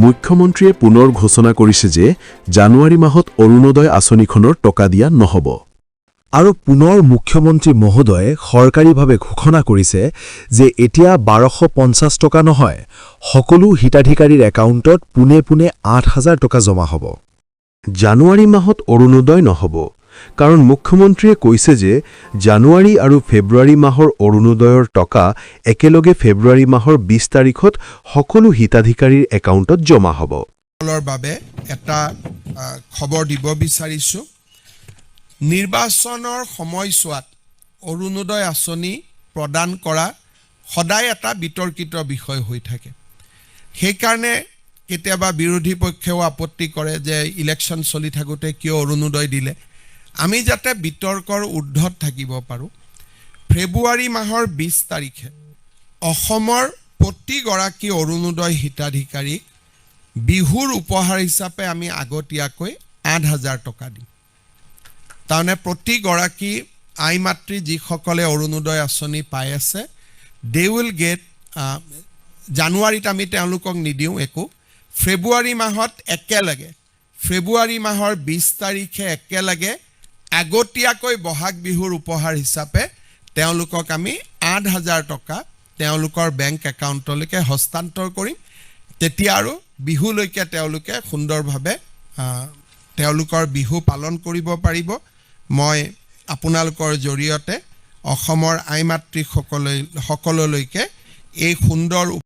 মুখ্যমন্ত্ৰীয়ে পুনৰ ঘোষণা কৰিছে যে জানুৱাৰী মাহত অৰুণোদয় আঁচনিখনৰ টকা দিয়া নহ'ব। আৰু পুনৰ মুখ্যমন্ত্ৰী মহোদয়ে সৰকাৰীভাৱে ঘোষণা কৰিছে যে এতিয়া 1250 টকা নহয়, সকলো হিতাধিকাৰীৰ একাউণ্টত পোনে পোনে 8000 টকা জমা হ'ব। জানুৱাৰী মাহত অৰুণোদয় নহ'ব, কাৰণ মুখ্যমন্ত্ৰীয়ে কৈছে যে জানুৱাৰী আৰু ফেব্ৰুৱাৰী মাহৰ অৰুণোদয়ৰ টকা একেলগে ফেব্ৰুৱাৰী মাহৰ 20 তাৰিখত সকলো হিতাধিকাৰীৰ একাউণ্টত জমা হ'ব। বাবে এটা খবৰ দিব বিচাৰিছোঁ। নিৰ্বাচনৰ সময়ছোৱাত অৰুণোদয় আঁচনি প্ৰদান কৰা সদায় এটা বিতৰ্কিত বিষয় হৈ থাকে। সেইকাৰণে কেতিয়াবা বিৰোধী পক্ষেও আপত্তি কৰে যে ইলেকশ্যন চলি থাকোঁতে কিয় অৰুণোদয় দিলে। আমি যাতে বিতৰ্কৰ ঊৰ্ধত থাকিব পাৰোঁ, ফেব্ৰুৱাৰী মাহৰ 20 তাৰিখে অসমৰ প্ৰতিগৰাকী অৰুণোদয় হিতাধিকাৰীক বিহুৰ উপহাৰ হিচাপে আমি আগতীয়াকৈ 8000 টকা দিম। তাৰমানে প্ৰতিগৰাকী আই মাতৃ যিসকলে অৰুণোদয় আঁচনি পাই আছে, দে উইল গেট, জানুৱাৰীত আমি তেওঁলোকক নিদিওঁ একো, ফেব্ৰুৱাৰী মাহত একেলগে ফেব্ৰুৱাৰী মাহৰ 20 তাৰিখে একেলগে আগতীয়াকৈ বহাগ বিহুৰ উপহাৰ হিচাপে তেওঁলোকক আমি 8000 টকা তেওঁলোকৰ বেংক একাউণ্টলৈকে হস্তান্তৰ কৰিম। তেতিয়া আৰু বিহুলৈকে তেওঁলোকে সুন্দৰভাৱে তেওঁলোকৰ বিহু পালন কৰিব পাৰিব। মই আপোনালোকৰ জৰিয়তে অসমৰ আই মাতৃসকললৈকে এই সুন্দৰ